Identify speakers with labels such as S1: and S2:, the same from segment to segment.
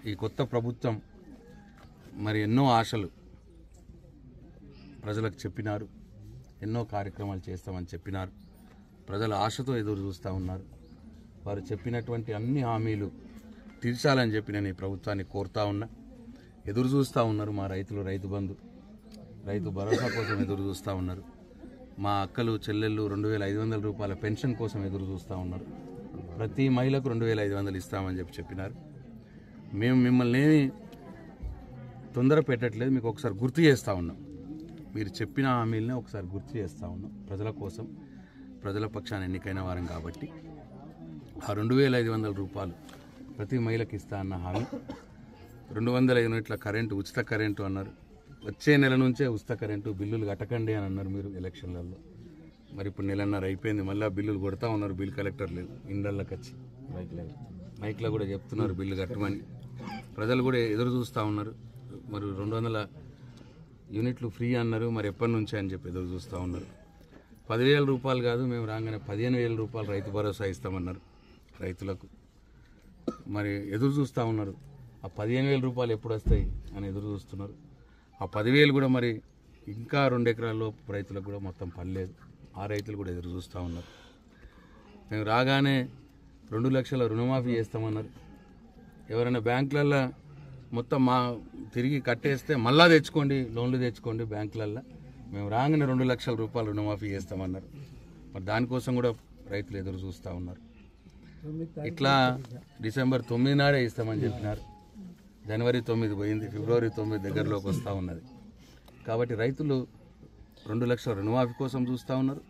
S1: ఈ కొత్త ప్రభుత్వం మరి ఎన్నో ఆశలు ప్రజలకు చెప్పినారు, ఎన్నో కార్యక్రమాలు చేస్తామని చెప్పినారు. ప్రజల ఆశతో ఎదురు చూస్తూ ఉన్నారు. వారు చెప్పినటువంటి అన్ని హామీలు తీర్చాలని చెప్పి నేను ఈ ప్రభుత్వాన్ని కోరుతా ఉన్నా. ఎదురు చూస్తూ ఉన్నారు మా రైతులు, రైతు బంధు, రైతు భరోసా కోసం ఎదురు చూస్తూ ఉన్నారు. మా అక్కలు చెల్లెళ్ళు 2500 రూపాయల పెన్షన్ కోసం ఎదురు చూస్తూ ఉన్నారు. ప్రతి మహిళకు 2500 ఇస్తామని చెప్పినారు. మేము మిమ్మల్ని తొందర పెట్టట్లేదు, మీకు ఒకసారి గుర్తు చేస్తూ ఉన్నాం. మీరు చెప్పిన హామీలనే ఒకసారి గుర్తు చేస్తూ ఉన్నాం. ప్రజల కోసం, ప్రజల పక్షాన ఎన్నికైన వారం కాబట్టి ఆ 2500 రూపాయలు ప్రతి మహిళకి ఇస్తా అన్న హామీ, 205 యూనిట్ల కరెంటు, ఉచిత కరెంటు అన్నారు. వచ్చే నెల నుంచే ఉచిత కరెంటు, బిల్లులు కట్టకండి అని అన్నారు మీరు ఎలక్షన్లలో. మరి ఇప్పుడు నెలన్నర అయిపోయింది, మళ్ళీ బిల్లులు కొడతా ఉన్నారు. బిల్ కలెక్టర్ లేదు, ఇండ్లకి వచ్చి మైక్లో కూడా చెప్తున్నారు బిల్లు కట్టమని. ప్రజలు కూడా ఎదురు చూస్తూ ఉన్నారు. మరి 200 యూనిట్లు ఫ్రీ అన్నారు, మరి ఎప్పటి నుంచే అని చెప్పి ఎదురు చూస్తూ ఉన్నారు. 10,000 రూపాయలు కాదు, మేము రాగానే 15,000 రూపాయలు రైతు భరోసా ఇస్తామన్నారు రైతులకు. మరి ఎదురు చూస్తూ ఉన్నారు. ఆ 15,000 రూపాయలు ఎప్పుడు వస్తాయి అని ఎదురు చూస్తున్నారు. ఆ 10,000 కూడా మరి ఇంకా 2 ఎకరాల్లో రైతులకు కూడా మొత్తం పనిలేదు. ఆ రైతులు కూడా ఎదురు చూస్తూ ఉన్నారు. మేము రాగానే 2 లక్షల రుణమాఫీ చేస్తామన్నారు. ఎవరైనా బ్యాంకులల్లో మొత్తం తిరిగి కట్టేస్తే మళ్ళా తెచ్చుకోండి, లోన్లు తెచ్చుకోండి బ్యాంకులల్లో. మేము రాగానే 2 లక్షల రూపాయలు రుణమాఫీ చేస్తామన్నారు. మరి దానికోసం కూడా రైతులు ఎదురు చూస్తూ ఉన్నారు. ఇట్లా డిసెంబర్ 9 నాడే ఇస్తామని చెప్పినారు. జనవరి 9 పోయింది, ఫిబ్రవరి 9 దగ్గరలోకి వస్తూ ఉన్నది. కాబట్టి రైతులు 2 లక్షల రుణమాఫీ కోసం చూస్తూ ఉన్నారు.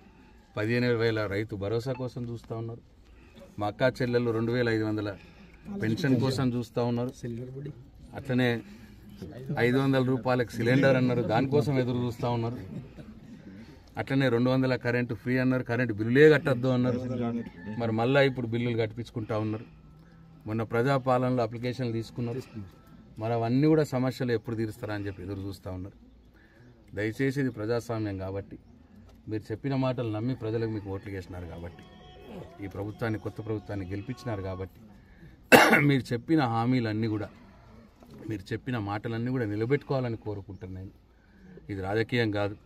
S1: 15,000 రైతు భరోసా కోసం చూస్తూ ఉన్నారు. మా అక్కా చెల్లెళ్ళు 2,500 పెన్షన్ కోసం చూస్తూ ఉన్నారు. అట్లనే 500 రూపాయలకు సిలిండర్ అన్నారు, దానికోసం ఎదురు చూస్తూ ఉన్నారు. అట్లనే 200 కరెంటు ఫ్రీ అన్నారు, కరెంటు బిల్లులే కట్టద్దు అన్నారు. మరి మళ్ళీ ఇప్పుడు బిల్లులు కట్టించుకుంటా ఉన్నారు. మొన్న ప్రజాపాలనలో అప్లికేషన్లు తీసుకున్నారు. మరి అవన్నీ కూడా సమస్యలు ఎప్పుడు తీరుస్తారా అని చెప్పి ఎదురు చూస్తూ ఉన్నారు. దయచేసి ఇది ప్రజాస్వామ్యం కాబట్టి, మీరు చెప్పిన మాటలు నమ్మి ప్రజలకు మీకు ఓట్లు వేసినారు కాబట్టి, ఈ ప్రభుత్వాన్ని, కొత్త ప్రభుత్వాన్ని గెలిపించినారు కాబట్టి, మీరు చెప్పిన హామీలన్నీ కూడా, మీరు చెప్పిన మాటలన్నీ కూడా నిలబెట్టుకోవాలని కోరుకుంటున్నాను. ఇది రాజకీయం కాదు,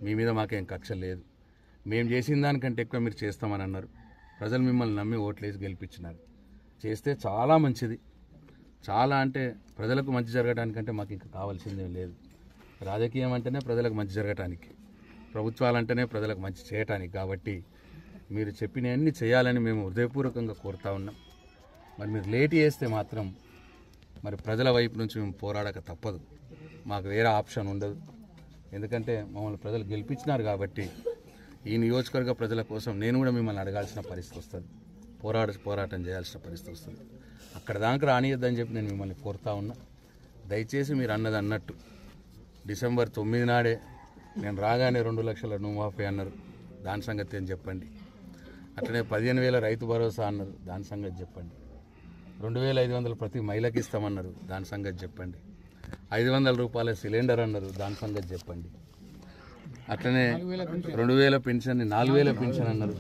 S1: మీ మీద మాకేం కక్ష లేదు. మేము చేసిన దానికంటే ఎక్కువ మీరు చేస్తామని అన్నారు. ప్రజలు మిమ్మల్ని నమ్మి ఓట్లేసి గెలిపించినారు. చేస్తే చాలా మంచిది. చాలా అంటే ప్రజలకు మంచి జరగడానికంటే మాకు ఇంకా కావాల్సిందేం లేదు. రాజకీయం అంటేనే ప్రజలకు మంచి జరగటానికి, ప్రభుత్వాలంటేనే ప్రజలకు మంచి చేయటానికి. కాబట్టి మీరు చెప్పినవన్నీ చేయాలని మేము హృదయపూర్వకంగా కోరుతా ఉన్నాం. మరి మీరు లేట్ చేస్తే మాత్రం మరి ప్రజల వైపు నుంచి మేము పోరాడక తప్పదు. మాకు వేరే ఆప్షన్ ఉండదు. ఎందుకంటే మమ్మల్ని ప్రజలు గెలిపించినారు కాబట్టి ఈ నియోజకవర్గ ప్రజల కోసం నేను కూడా మిమ్మల్ని అడగాల్సిన పరిస్థితి వస్తుంది, పోరాటం చేయాల్సిన పరిస్థితి వస్తుంది. అక్కడ దాకా రానియద్దని చెప్పి నేను మిమ్మల్ని కోరుతా ఉన్నా. దయచేసి మీరు అన్నది అన్నట్టు డిసెంబర్ 9 నాడే నేను రాగానే 2 లక్షల రుణమాఫీ అన్నారు, దాని సంగతి అని చెప్పండి. అట్లనే 15,000 రైతు భరోసా అన్నారు, దాని సంగతి చెప్పండి. 2,500 ప్రతి మహిళకి ఇస్తామన్నారు, దాని సంగతి చెప్పండి. 500 రూపాయల సిలిండర్ అన్నారు, దాని సంగతి చెప్పండి. అట్లనే 2,000 పెన్షన్, 4,000 పెన్షన్ అన్నారు.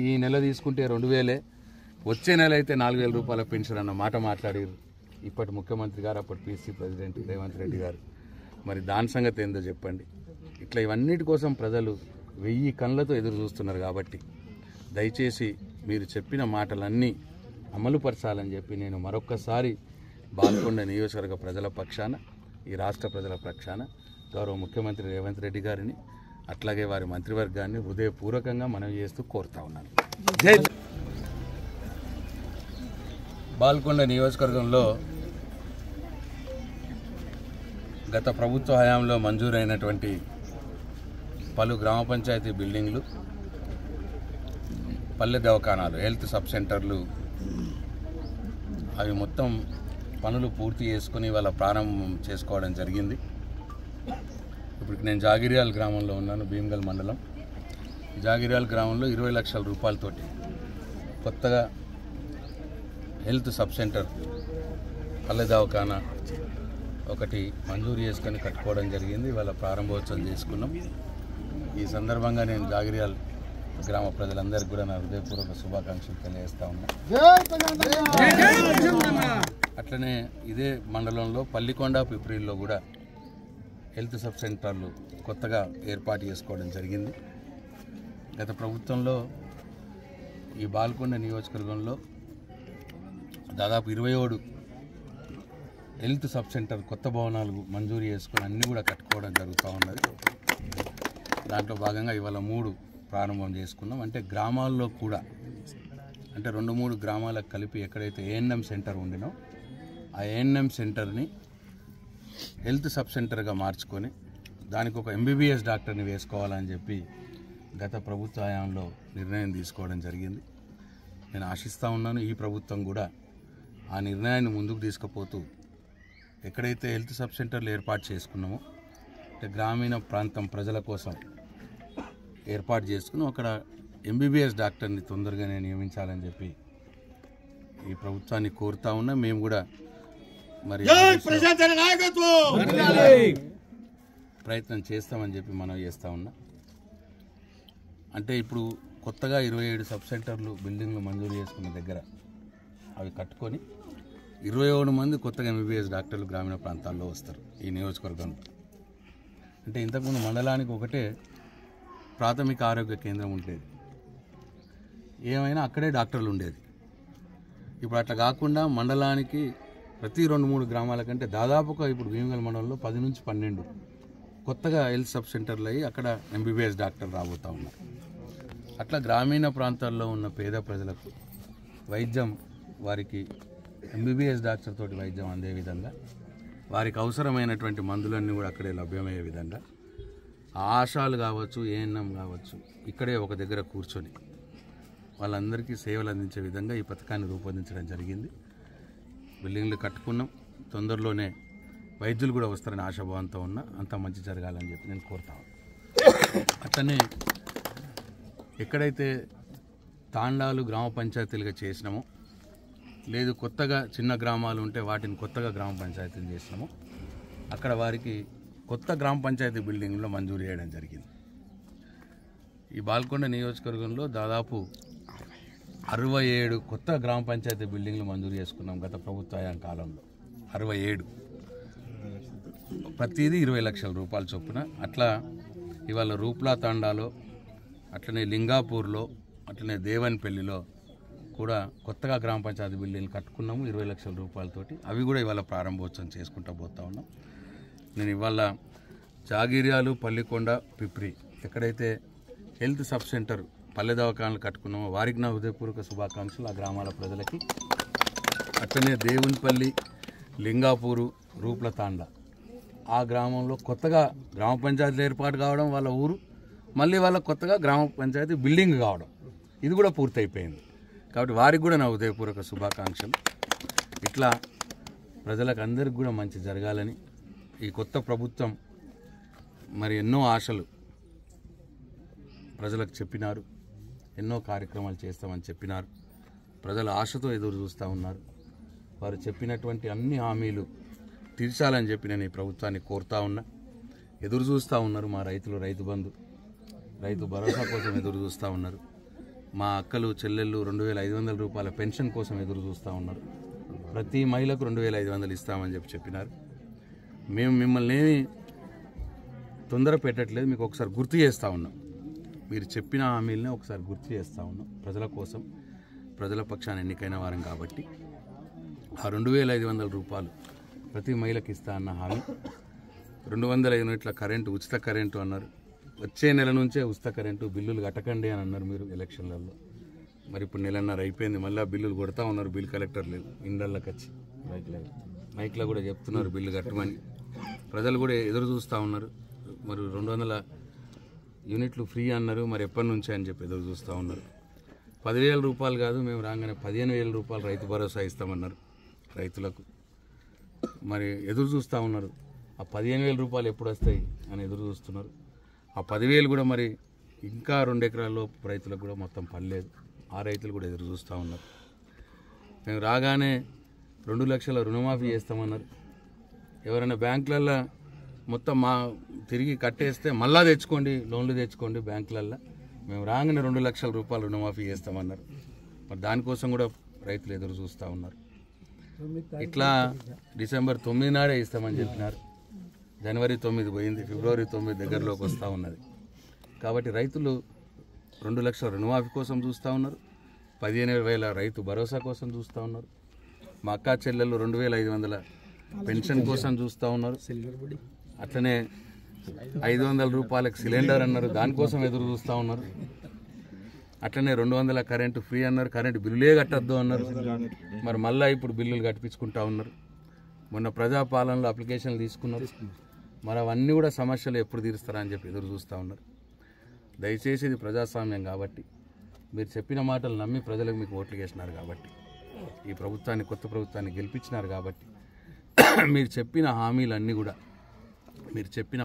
S1: ఈ నెల తీసుకుంటే 2,000, వచ్చే నెల అయితే 4,000 రూపాయల పెన్షన్ అన్న మాట మాట్లాడారు ఇప్పటి ముఖ్యమంత్రి గారు, అప్పటి పీసీ ప్రెసిడెంట్ రేవంత్ రెడ్డి గారు. మరి దాని సంగతి ఏందో చెప్పండి. ఇట్లా ఇవన్నిటి కోసం ప్రజలు 1000 కళ్ళతో ఎదురు చూస్తున్నారు. కాబట్టి దయచేసి మీరు చెప్పిన మాటలన్నీ అమలుపరచాలని చెప్పి నేను మరొక్కసారి బాల్కొండ నియోజకవర్గ ప్రజల పక్షాన, ఈ రాష్ట్ర ప్రజల పక్షాన గౌరవ ముఖ్యమంత్రి రేవంత్ రెడ్డి గారిని, అట్లాగే వారి మంత్రివర్గాన్ని హృదయపూర్వకంగా మనవి చేస్తూ కోరుతా ఉన్నాను. జై బాల్కొండ నియోజకవర్గంలో గత ప్రభుత్వ హయాంలో మంజూరైనటువంటి పలు గ్రామ పంచాయతీ బిల్డింగ్లు, పల్లె దవాఖానాలు, హెల్త్ సబ్ సెంటర్లు, అవి మొత్తం పనులు పూర్తి చేసుకుని వాళ్ళ ప్రారంభం చేసుకోవడం జరిగింది. ఇప్పుడు నేను జాగిర్యాల గ్రామంలో ఉన్నాను, భీమ్గల్ మండలం. జాగిర్యాల గ్రామంలో 20 లక్షల రూపాయలతోటి కొత్తగా హెల్త్ సబ్ సెంటర్, పల్లె దవాఖానా ఒకటి మంజూరు చేసుకొని కట్టుకోవడం జరిగింది. వాళ్ళ ప్రారంభోత్సవం చేసుకున్నాం. ఈ సందర్భంగా నేను జాగిర్యాల గ్రామ ప్రజలందరికీ కూడా నా హృదయపూర్వక శుభాకాంక్షలు తెలియజేస్తా ఉన్నా. అట్లనే ఇదే మండలంలో పల్లికొండ పిప్రిల్లో కూడా హెల్త్ సబ్ సెంటర్లు కొత్తగా ఏర్పాటు చేసుకోవడం జరిగింది. గత ప్రభుత్వంలో ఈ బాల్కొండ నియోజకవర్గంలో దాదాపు 27 హెల్త్ సబ్ సెంటర్ కొత్త భవనాలు మంజూరు చేసుకొని అన్నీ కూడా కట్టుకోవడం జరుగుతూ ఉన్నది. దాంట్లో భాగంగా ఇవాళ 3 ప్రారంభం చేసుకున్నాం. అంటే గ్రామాల్లో కూడా అంటే 2-3 గ్రామాలకు కలిపి ఎక్కడైతే ఏఎన్ఎం సెంటర్ ఉండినో ఆ ఏఎన్ఎం సెంటర్ని హెల్త్ సబ్ సెంటర్గా మార్చుకొని దానికి ఒక ఎంబీబీఎస్ డాక్టర్ని వేసుకోవాలని చెప్పి గత ప్రభుత్వ హయాంలో నిర్ణయం తీసుకోవడం జరిగింది. నేను ఆశిస్తూ ఉన్నాను ఈ ప్రభుత్వం కూడా ఆ నిర్ణయాన్ని ముందుకు తీసుకుపోతూ ఎక్కడైతే హెల్త్ సబ్ సెంటర్లు ఏర్పాటు చేసుకున్నామో అంటే గ్రామీణ ప్రాంతం ప్రజల కోసం ఏర్పాటు చేసుకుని అక్కడ ఎంబీబీఎస్ డాక్టర్ని తొందరగానే నియమించాలని చెప్పి ఈ ప్రభుత్వాన్ని కోరుతా ఉన్నా. మేము కూడా మరి ప్రయత్నం చేస్తామని చెప్పి మనం చేస్తూ ఉన్నా. అంటే ఇప్పుడు కొత్తగా 27 సబ్ సెంటర్లు బిల్డింగ్లు మంజూరు చేసుకున్న దగ్గర అవి కట్టుకొని 27 మంది కొత్తగా ఎంబీబీఎస్ డాక్టర్లు గ్రామీణ ప్రాంతాల్లో వస్తారు ఈ నియోజకవర్గంలో. అంటే ఇంతకుముందు మండలానికి ఒకటే ప్రాథమిక ఆరోగ్య కేంద్రం ఉండేది, ఏమైనా అక్కడే డాక్టర్లు ఉండేది. ఇప్పుడు అట్లా కాకుండా మండలానికి ప్రతి 2-3 గ్రామాల కంటే దాదాపుగా ఇప్పుడు భీమగల్ మండలంలో 10 నుంచి 12 కొత్తగా హెల్త్ సబ్ సెంటర్లు అయ్యి అక్కడ ఎంబీబీఎస్ డాక్టర్లు రాబోతూ ఉన్నారు. అట్లా గ్రామీణ ప్రాంతాల్లో ఉన్న పేద ప్రజలకు వైద్యం వారికి ఎంబీబీఎస్ డాక్టర్ తోటి వైద్యం అందే విధంగా వారికి అవసరమైనటువంటి మందులన్నీ కూడా అక్కడే లభ్యమయ్యే విధంగా ఆశాలు కావచ్చు ఏఎన్ఎం కావచ్చు ఇక్కడే ఒక దగ్గర కూర్చొని వాళ్ళందరికీ సేవలు అందించే విధంగా ఈ పథకాన్ని రూపొందించడం జరిగింది. బిల్డింగ్లు కట్టుకున్నాం, తొందరలోనే వైద్యులు కూడా వస్తారని ఆశాభావంతో ఉన్నా. అంతా మంచి జరగాలని చెప్పి నేను కోరుతాను. అట్లనే ఎక్కడైతే తాండాలు గ్రామ పంచాయతీలుగా చేసినామో లేదు కొత్తగా చిన్న గ్రామాలు ఉంటే వాటిని కొత్తగా గ్రామ పంచాయతీలు చేసినామో అక్కడ వారికి కొత్త గ్రామ పంచాయతీ బిల్డింగ్లో మంజూరు చేయడం జరిగింది. ఈ బాల్కొండ నియోజకవర్గంలో దాదాపు 67 కొత్త గ్రామ పంచాయతీ బిల్డింగ్లు మంజూరు చేసుకున్నాం గత ప్రభుత్వ హయాం కాలంలో. 67 ప్రతిదీ 20 లక్షల రూపాయల చొప్పున. అట్లా ఇవాళ రూప్లా తాండాలో అట్లనే లింగాపూర్లో అట్లనే దేవన్పల్లిలో కూడా కొత్తగా గ్రామ పంచాయతీ బిల్డింగ్లు కట్టుకున్నాము 20 లక్షల రూపాయలతోటి. అవి కూడా ఇవాళ ప్రారంభోత్సవం చేసుకుంటూ పోతా ఉన్నాం. నేను ఇవాళ జాగిర్యాలు పల్లికొండ పిప్రి ఎక్కడైతే హెల్త్ సబ్ సెంటర్ పల్లె దవాఖానాలు కట్టుకున్నామో వారికి నా హృదయపూర్వక శుభాకాంక్షలు ఆ గ్రామాల ప్రజలకి. అట్లనే దేవునిపల్లి లింగాపూరు రూప్ల తాండా ఆ గ్రామంలో కొత్తగా గ్రామ పంచాయతీలు ఏర్పాటు కావడం వాళ్ళ ఊరు, మళ్ళీ వాళ్ళ కొత్తగా గ్రామ పంచాయతీ బిల్డింగ్ కావడం ఇది కూడా పూర్తయిపోయింది. కాబట్టి వారికి కూడా నా హృదయపూర్వక శుభాకాంక్షలు. ఇట్లా ప్రజలకు అందరికి కూడా మంచి జరగాలని ఈ కొత్త ప్రభుత్వం మరి ఎన్నో ఆశలు ప్రజలకు చెప్పినారు, ఎన్నో కార్యక్రమాలు చేస్తామని చెప్పినారు. ప్రజల ఆశతో ఎదురు చూస్తూ ఉన్నారు. వారు చెప్పినటువంటి అన్ని హామీలు తీర్చాలని చెప్పి నేను ఈ ప్రభుత్వాన్ని కోరుతా ఉన్నా. ఎదురు చూస్తూ ఉన్నారు మా రైతులు, రైతు బంధు రైతు భరోసా కోసం ఎదురు చూస్తూ ఉన్నారు. మా అక్కలు చెల్లెళ్ళు 2500 రూపాయల పెన్షన్ కోసం ఎదురు చూస్తూ ఉన్నారు. ప్రతి మహిళకు 2500 ఇస్తామని చెప్పినారు. మేము మిమ్మల్ని ఏమి తొందర పెట్టట్లేదు, మీకు ఒకసారి గుర్తు చేస్తూ ఉన్నాం. మీరు చెప్పిన హామీలనే ఒకసారి గుర్తు చేస్తూ ఉన్నాం. ప్రజల కోసం ప్రజల పక్షాన ఎన్నికైన వారం కాబట్టి ఆ 2500 రూపాయలు ప్రతి మహిళకి ఇస్తా అన్న హామీ. 200 యూనిట్ల కరెంటు ఉచిత కరెంటు అన్నారు. వచ్చే నెల నుంచే ఉచిత కరెంటు బిల్లులు కట్టకండి అని అన్నారు మీరు ఎలక్షన్లలో. మరి ఇప్పుడు నెలన్నర అయిపోయింది, మళ్ళీ బిల్లులు కొడతా ఉన్నారు. బిల్ కలెక్టర్ లేదు, ఇండ్లకి వచ్చి మైక్లో కూడా చెప్తున్నారు బిల్లు కట్టమని. ప్రజలు కూడా ఎదురు చూస్తూ ఉన్నారు. మరి 200 యూనిట్లు ఫ్రీ అన్నారు, మరి ఎప్పటి నుంచి అని చెప్పి ఎదురు చూస్తూ ఉన్నారు. 10,000 రూపాయలు కాదు, మేము రాగానే 15,000 రూపాయలు రైతు భరోసా ఇస్తామన్నారు రైతులకు. మరి ఎదురు చూస్తూ ఉన్నారు. ఆ 15,000 రూపాయలు ఎప్పుడు వస్తాయి అని ఎదురు చూస్తున్నారు. ఆ 10,000 కూడా మరి ఇంకా 2 ఎకరాల్లో రైతులకు కూడా మొత్తం పడలేదు. ఆ రైతులు కూడా ఎదురు చూస్తూ ఉన్నారు. మేము రాగానే 2 లక్షల రుణమాఫీ చేస్తామన్నారు. ఎవరైనా బ్యాంకులల్లో మొత్తం తిరిగి కట్టేస్తే మళ్ళా తెచ్చుకోండి, లోన్లు తెచ్చుకోండి బ్యాంకులల్లో, మేము రాగానే 2 లక్షల రూపాయలు రుణమాఫీ చేస్తామన్నారు. మరి దానికోసం కూడా రైతులు ఎదురు చూస్తూ ఉన్నారు. ఇట్లా డిసెంబర్ 9 నాడే ఇస్తామని చెప్పినారు. జనవరి 9 పోయింది, ఫిబ్రవరి 9 దగ్గరలోకి వస్తూ ఉన్నది. కాబట్టి రైతులు 2 లక్షల రుణమాఫీ కోసం చూస్తూ ఉన్నారు. 15,000 రైతు భరోసా కోసం చూస్తూ ఉన్నారు. మా అక్కా చెల్లెళ్ళు 2,500 పెన్షన్ కోసం చూస్తూ ఉన్నారు. అట్లనే 500 రూపాయలకు సిలిండర్ అన్నారు, దానికోసం ఎదురు చూస్తూ ఉన్నారు. అట్లనే 200 కరెంటు ఫ్రీ అన్నారు, కరెంటు బిల్లులే కట్టద్దు అన్నారు. మరి మళ్ళీ ఇప్పుడు బిల్లులు కట్టించుకుంటా ఉన్నారు. మొన్న ప్రజాపాలనలో అప్లికేషన్లు తీసుకున్నారు. మరి అవన్నీ కూడా సమస్యలు ఎప్పుడు తీరుస్తారని చెప్పి ఎదురు చూస్తూ ఉన్నారు. దయచేసి ఇది ప్రజాస్వామ్యం కాబట్టి, మీరు చెప్పిన మాటలు నమ్మి ప్రజలకు మీకు ఓట్లు వేసినారు కాబట్టి, ఈ ప్రభుత్వాన్ని, కొత్త ప్రభుత్వాన్ని గెలిపించినారు కాబట్టి, మీరు చెప్పిన హామీలన్నీ కూడా, మీరు చెప్పిన